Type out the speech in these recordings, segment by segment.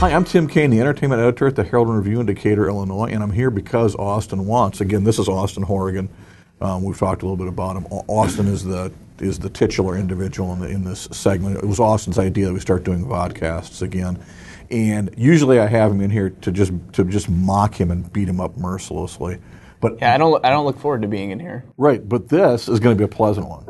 Hi, I'm Tim Cain, the entertainment editor at the Herald and Review in Decatur, Illinois, and I'm here because Austin wants. Again, this is Austin Hourigan. We've talked a little bit about him. Austin is the titular individual in this segment. It was Austin's idea that we start doing vodcasts again, and usually I have him in here to just mock him and beat him up mercilessly. But yeah, I don't look forward to being in here. Right, but this is going to be a pleasant one.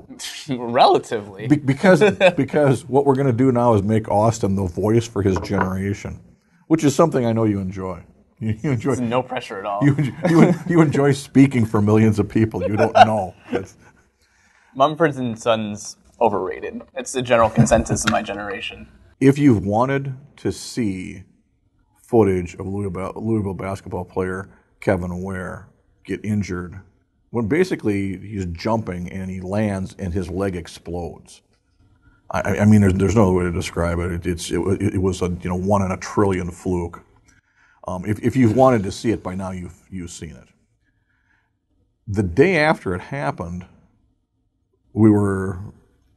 Relatively. Because what we're going to do now is make Austin the voice for his generation, which is something I know you enjoy. You enjoy. There's no pressure at all. You enjoy speaking for millions of people you don't know. Mumford & Sons overrated. It's the general consensus of my generation. If you've wanted to see footage of Louisville basketball player Kevin Ware get injured, when basically he's jumping and he lands and his leg explodes. I mean, there's no other way to describe it. It was a 1 in a trillion fluke. If you've wanted to see it by now, you've seen it. The day after it happened, we were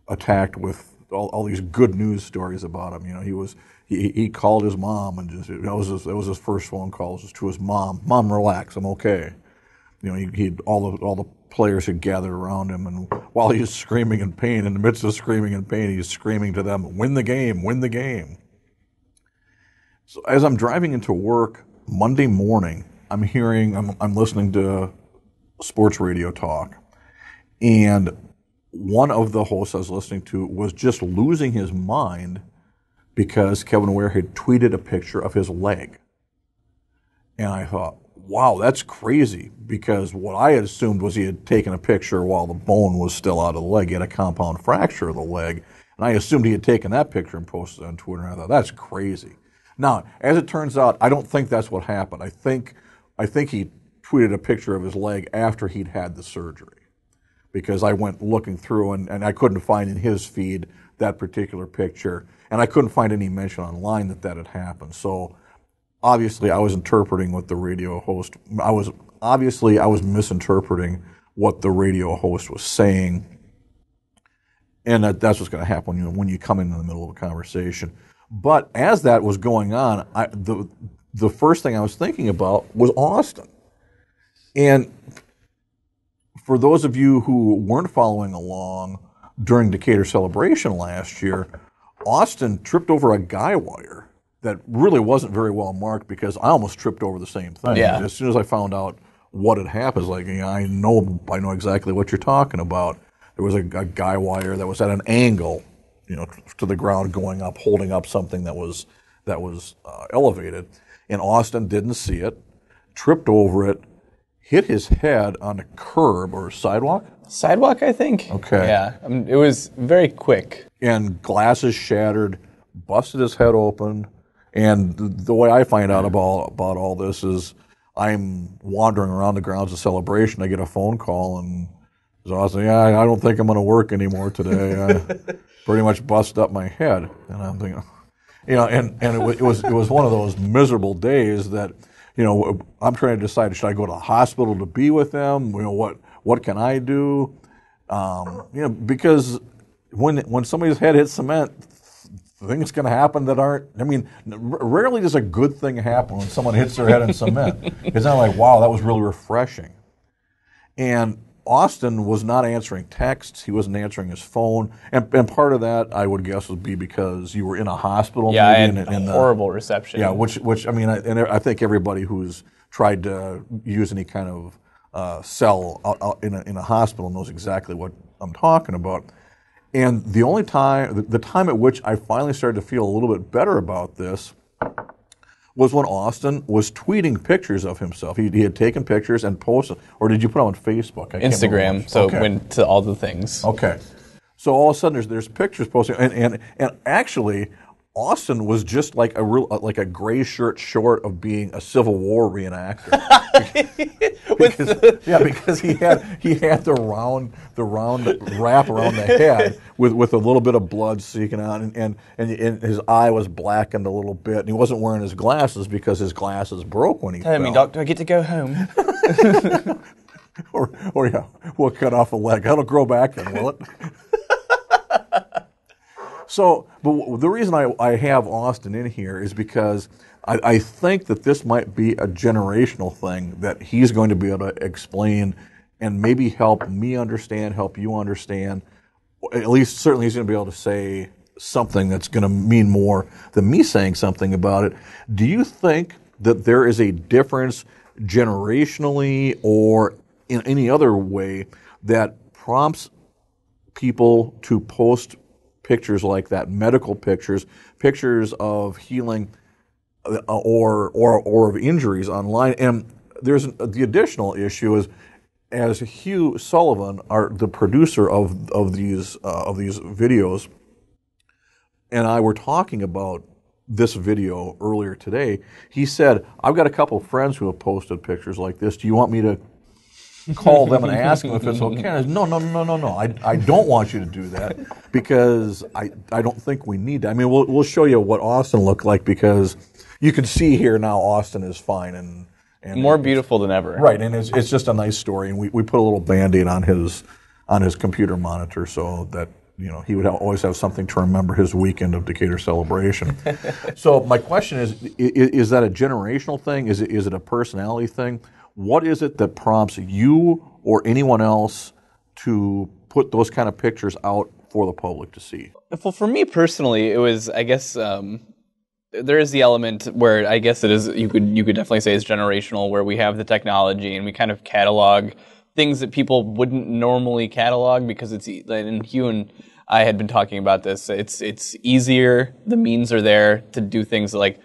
attacked with all these good news stories about him. You know, he called his mom and just that was his first phone call was to his mom. Mom, relax, I'm okay. You know, all the players had gathered around him, and while he was screaming in pain, in the midst of screaming in pain, he's screaming to them, "Win the game, win the game." So as I'm driving into work Monday morning, I'm listening to sports radio talk, and one of the hosts I was listening to was just losing his mind because Kevin Ware had tweeted a picture of his leg. And I thought, wow, that's crazy, because what I had assumed was he had taken a picture while the bone was still out of the leg. He had a compound fracture of the leg, and I assumed he had taken that picture and posted it on Twitter, and I thought, that's crazy. Now, as it turns out, I don't think that's what happened. I think he tweeted a picture of his leg after he'd had the surgery, because I went looking through and I couldn't find in his feed that particular picture, and I couldn't find any mention online that had happened. So obviously I was interpreting what the radio host, I was misinterpreting what the radio host was saying, and that's what's going to happen when you come in the middle of a conversation. But as that was going on, the first thing I was thinking about was Austin. And for those of you who weren't following along during Decatur Celebration last year, Austin tripped over a guy wire that really wasn't very well marked, because I almost tripped over the same thing. Yeah. As soon as I found out what had happened, like, I know exactly what you're talking about. There was a guy wire that was at an angle, to the ground, going up, holding up something that was elevated, and Austin didn't see it, tripped over it, hit his head on a curb or a sidewalk. Sidewalk, I think. Okay. Yeah, it was very quick. And glasses shattered, busted his head open. And the way I find out about all this is I'm wandering around the grounds of Celebration. I get a phone call, and Austin, I don't think I'm going to work anymore today. I pretty much busted up my head. And I'm thinking, and it was one of those miserable days that, I'm trying to decide, should I go to the hospital to be with them? What can I do? Because when somebody's head hits cement, things can happen that aren't. Rarely does a good thing happen when someone hits their head in cement. It's not like, wow, that was really refreshing. And Austin was not answering texts. He wasn't answering his phone, and part of that, I would guess, would be because you were in a hospital. Yeah, maybe, I had horrible reception. Yeah, which I think everybody who's tried to use any kind of cell in a hospital knows exactly what I'm talking about. And the time at which I finally started to feel a little bit better about this was when Austin was tweeting pictures of himself. He had taken pictures and posted, or did you put them on Facebook? Instagram, so it went to all the things. Okay. So all of a sudden there's pictures posted, and actually Austin was just like a gray shirt short of being a Civil War reenactor. because he had the round wrap around the head with a little bit of blood seeking out, and his eye was blackened a little bit, and he wasn't wearing his glasses because his glasses broke when he fell. Tell me, Doctor, I get to go home. or we'll cut off a leg. That'll grow back then, will it? So, but the reason I have Austin in here is because I think that this might be a generational thing that he's going to be able to explain and maybe help me understand, help you understand. At least, certainly, he's going to be able to say something that's going to mean more than me saying something about it. Do you think that there is a difference generationally or in any other way that prompts people to post pictures like that, medical pictures, pictures of healing or of injuries online? And there's the additional issue is, as Hugh Sullivan, the producer of these videos, and I were talking about this video earlier today, he said, "I've got a couple of friends who have posted pictures like this. Do you want me to call them and ask them if it's okay?" I said, no. I don't want you to do that because I don't think we need to. I mean, we'll show you what Austin looked like because you can see here now Austin is fine and more beautiful than ever. Right, and it's just a nice story. And we put a little Band-Aid on his computer monitor so that he would always have something to remember his weekend of Decatur celebration. So my question is that a generational thing? Is it a personality thing? What is it that prompts you or anyone else to put those kind of pictures out for the public to see? Well, for me personally, it was, I guess, there is the element where I guess it is, you could definitely say it's generational, where we have the technology and we kind of catalog things that people wouldn't normally catalog because and Hugh and I had been talking about this, it's easier, the means are there to do things like,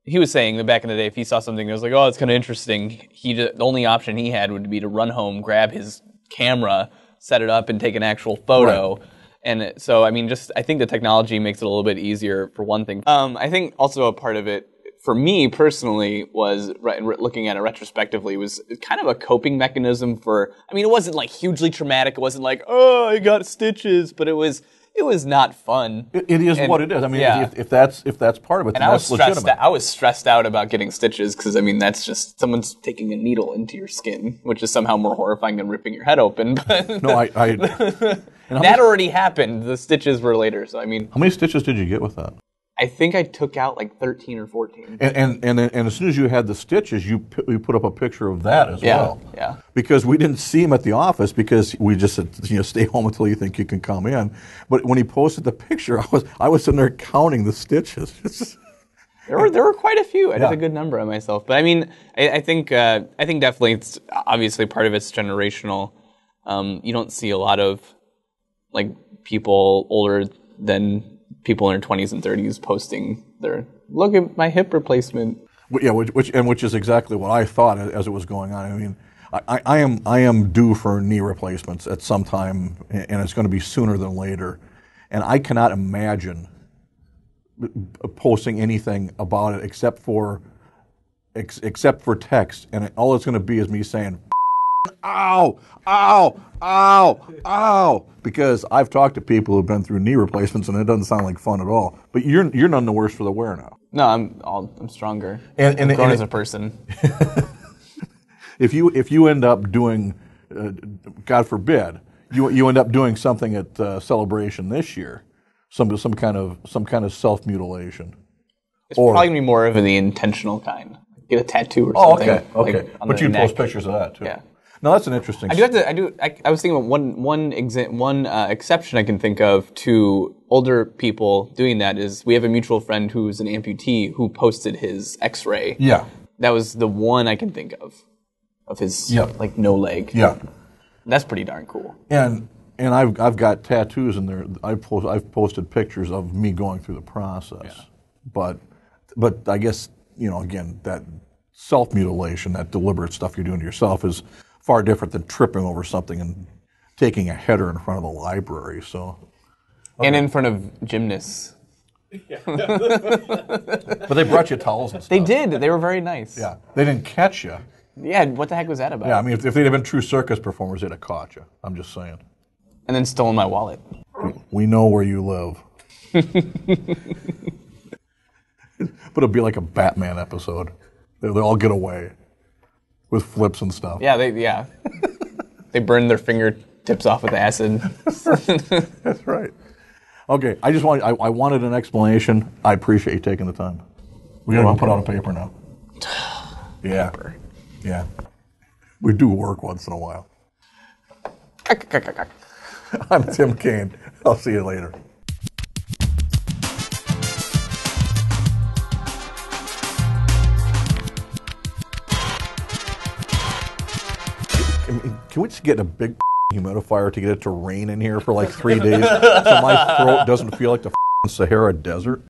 he was saying that back in the day, if he saw something that was like, oh, it's kind of interesting, the only option he had would be to run home, grab his camera, set it up, and take an actual photo. Right. And so, I mean, I think the technology makes it a little bit easier for one thing. I think also a part of it, for me personally, was, looking at it retrospectively, was kind of a coping mechanism for, I mean, it wasn't like hugely traumatic. It wasn't like, oh, I got stitches, but it was not fun. It is what it is. I mean, yeah. if that's part of it, then that's legitimate. I was stressed out about getting stitches because, I mean, that's just someone's taking a needle into your skin, which is somehow more horrifying than ripping your head open. But no, that already happened. The stitches were later. So, I mean, how many stitches did you get with that? I think I took out like 13 or 14. And as soon as you had the stitches, you put up a picture of that as well. Yeah. Because we didn't see him at the office because we just said, stay home until you think you can come in. But when he posted the picture, I was sitting there counting the stitches. There were quite a few. I did a good number on myself. But I mean, I think definitely it's obviously part of it's generational. You don't see a lot of like people older than people in their 20s and 30s posting their, look at my hip replacement. Yeah, which is exactly what I thought as it was going on. I mean, I am due for knee replacements at some time, and it's going to be sooner than later. And I cannot imagine posting anything about it except for text, and all it's going to be is me saying, ow, ow, ow, ow, because I've talked to people who've been through knee replacements, and it doesn't sound like fun at all. But you're none the worse for the wear now. No, I'm stronger. I'm grown as a person. If you end up doing, God forbid, you end up doing something at Celebration this year, some kind of self-mutilation. It's probably gonna be more of the intentional kind. Get a tattoo or something. Oh, okay. But you'd post pictures of that too. Yeah. No, that's an interesting. I was thinking of one exception I can think of to older people doing that is we have a mutual friend who's an amputee who posted his X-ray. Yeah. That was the one I can think of his like no leg. Yeah. That's pretty darn cool. And I've got tattoos in there. I've posted pictures of me going through the process. Yeah. But I guess again that self-mutilation, that deliberate stuff you're doing to yourself is far different than tripping over something and taking a header in front of the library. So, okay. And in front of gymnasts. But they brought you towels and stuff. They did. They were very nice. Yeah. They didn't catch you. Yeah. What the heck was that about? Yeah. I mean, if they'd have been true circus performers, they'd have caught you. I'm just saying. And then stolen my wallet. We know where you live. But it'll be like a Batman episode. They'll all get away with flips and stuff. Yeah, they burn their fingertips off with acid. That's right. Okay, I wanted an explanation. I appreciate you taking the time. We got to put out a paper now. Yeah. Yeah. We do work once in a while. I'm Tim Cain. I'll see you later. Can we just get a big humidifier to get it to rain in here for like 3 days so my throat doesn't feel like the Sahara Desert?